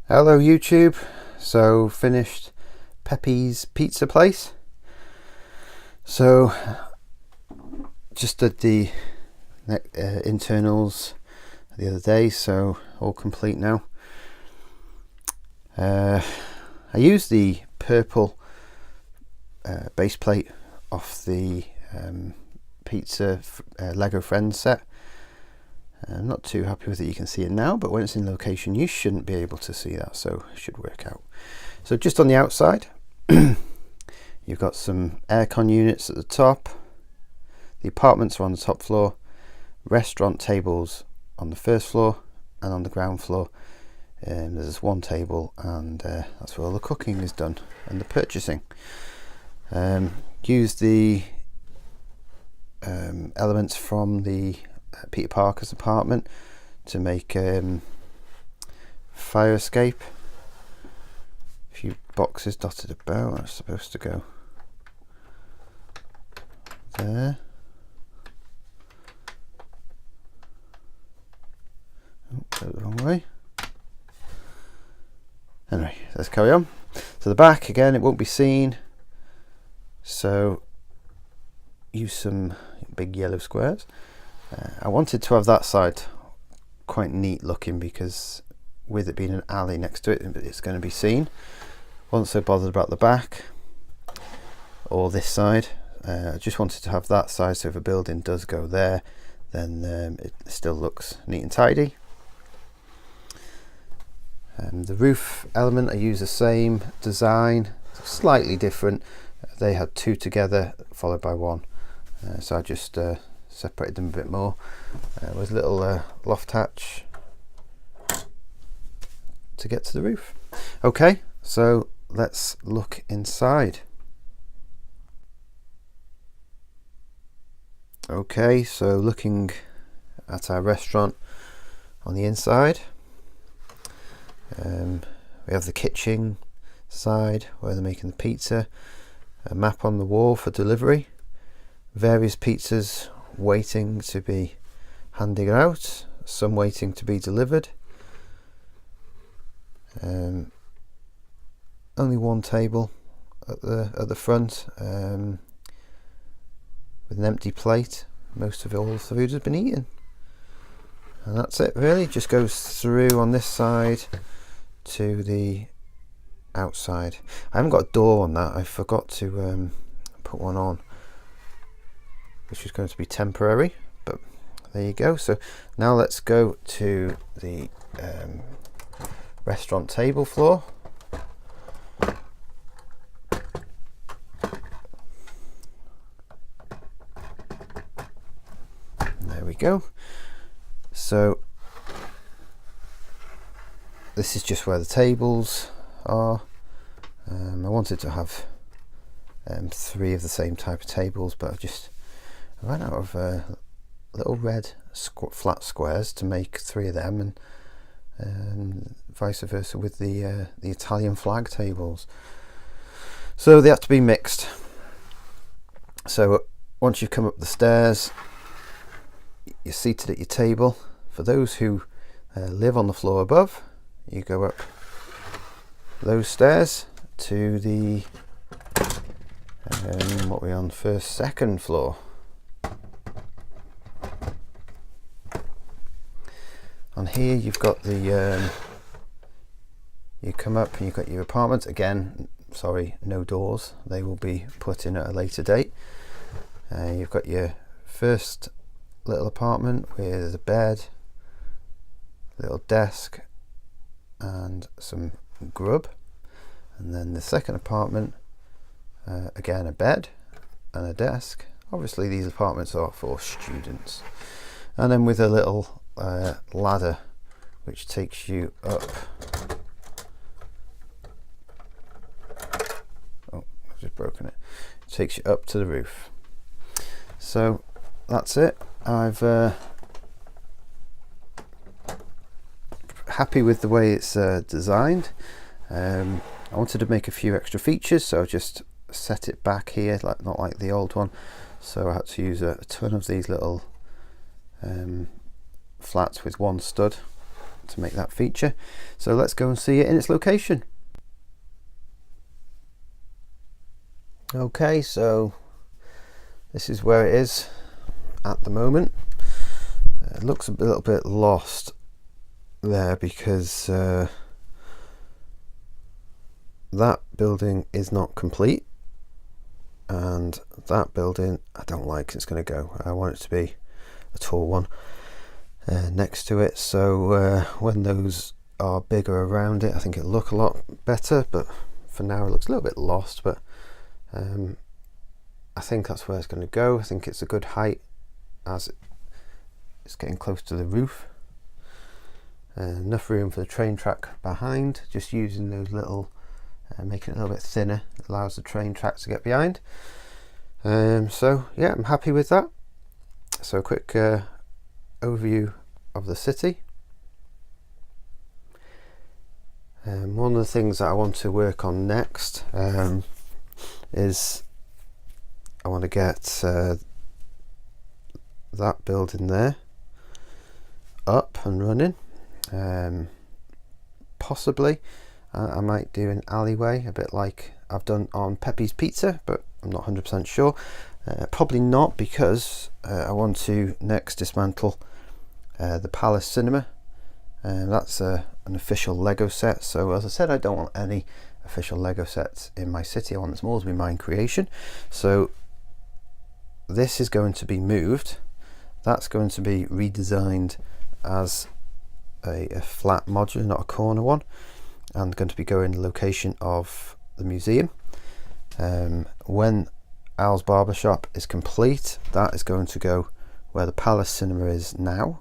Hello YouTube. So finished Pepe's pizza place. So just did the internals the other day, so all complete now. I used the purple base plate off the pizza Lego Friends set. I'm not too happy with it. You can see it now, but when it's in location you shouldn't be able to see that, so it should work out. So just on the outside you've got some aircon units at the top. The apartments are on the top floor, restaurant tables on the first floor, and on the ground floor there's one table, and that's where all the cooking is done and the purchasing. Use the elements from the Peter Parker's apartment to make fire escape. A few boxes dotted about are supposed to go there. Oh, go the wrong way. Anyway, let's carry on. So the back, again, it won't be seen, so use some big yellow squares. I wanted to have that side quite neat looking, because with it being an alley next to it, it's going to be seen. Wasn't so bothered about the back or this side. I just wanted to have that side, so if a building does go there, then it still looks neat and tidy. The roof element, I use the same design, slightly different. They had two together followed by one, so I just separated them a bit more with a little loft hatch to get to the roof. Okay, so let's look inside. Okay, so looking at our restaurant on the inside, we have the kitchen side where they're making the pizza, a map on the wall for delivery, various pizzas waiting to be handed out, some waiting to be delivered. Only one table at the front with an empty plate. Most of all the food has been eaten, and that's it really. Just goes through on this side to the outside. I haven't got a door on that. I forgot to put one on, which is going to be temporary, but there you go. So now let's go to the restaurant table floor. There we go. So this is just where the tables are. I wanted to have three of the same type of tables, but I ran out of little red flat squares to make three of them, and vice versa with the Italian flag tables. So they have to be mixed. So once you come up the stairs, you're seated at your table. For those who live on the floor above, you go up those stairs to the what are we on, second floor. On here you've got the you come up and you've got your apartment. Again, sorry, no doors, they will be put in at a later date. You've got your first little apartment with a bed, little desk and some grub, and then the second apartment, again a bed and a desk. Obviously these apartments are for students, and then with a little ladder which takes you up. Oh, I've just broken it. It takes you up to the roof. So that's it. I've happy with the way it's designed. I wanted to make a few extra features, so I just set it back here, not like the old one. So I had to use a ton of these little flats with one stud to make that feature. So let's go and see it in its location. Okay, so this is where it is at the moment. It looks a little bit lost there because that building is not complete, and that building I don't like. It's going to go. I want it to be a tall one next to it, so when those are bigger around it I think it'll look a lot better, but for now it looks a little bit lost. But I think that's where it's going to go. I think it's a good height as it's getting close to the roof. Enough room for the train track behind, just using those little making it a little bit thinner allows the train track to get behind. So yeah, I'm happy with that. So a quick overview of the city. One of the things that I want to work on next is I want to get that building there up and running. Possibly I might do an alleyway, a bit like I've done on Pepe's Pizza, but I'm not 100% sure. Probably not, because I want to next dismantle the Palace Cinema. That's an official Lego set. So as I said, I don't want any official Lego sets in my city. I want them all to be mine creation. So this is going to be moved. That's going to be redesigned as a flat modular, not a corner one, and going to be going in the location of the museum. When Al's Barbershop is complete, that is going to go where the Palace Cinema is now,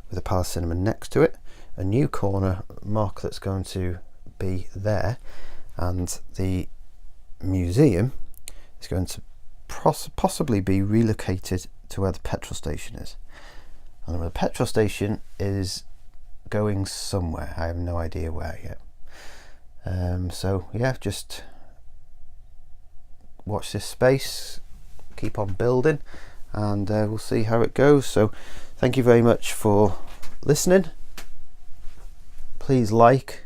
with the Palace Cinema next to it. A new corner MOC that's going to be there, and the museum is going to possibly be relocated to where the petrol station is. And where the petrol station is going somewhere, I have no idea where yet. So yeah, just watch this space, keep on building, and we'll see how it goes. So thank you very much for listening. Please like,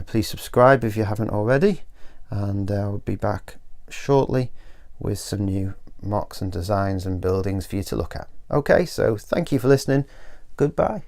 please subscribe if you haven't already, and I'll be back shortly with some new MOCs and designs and buildings for you to look at. Okay, so thank you for listening. Goodbye.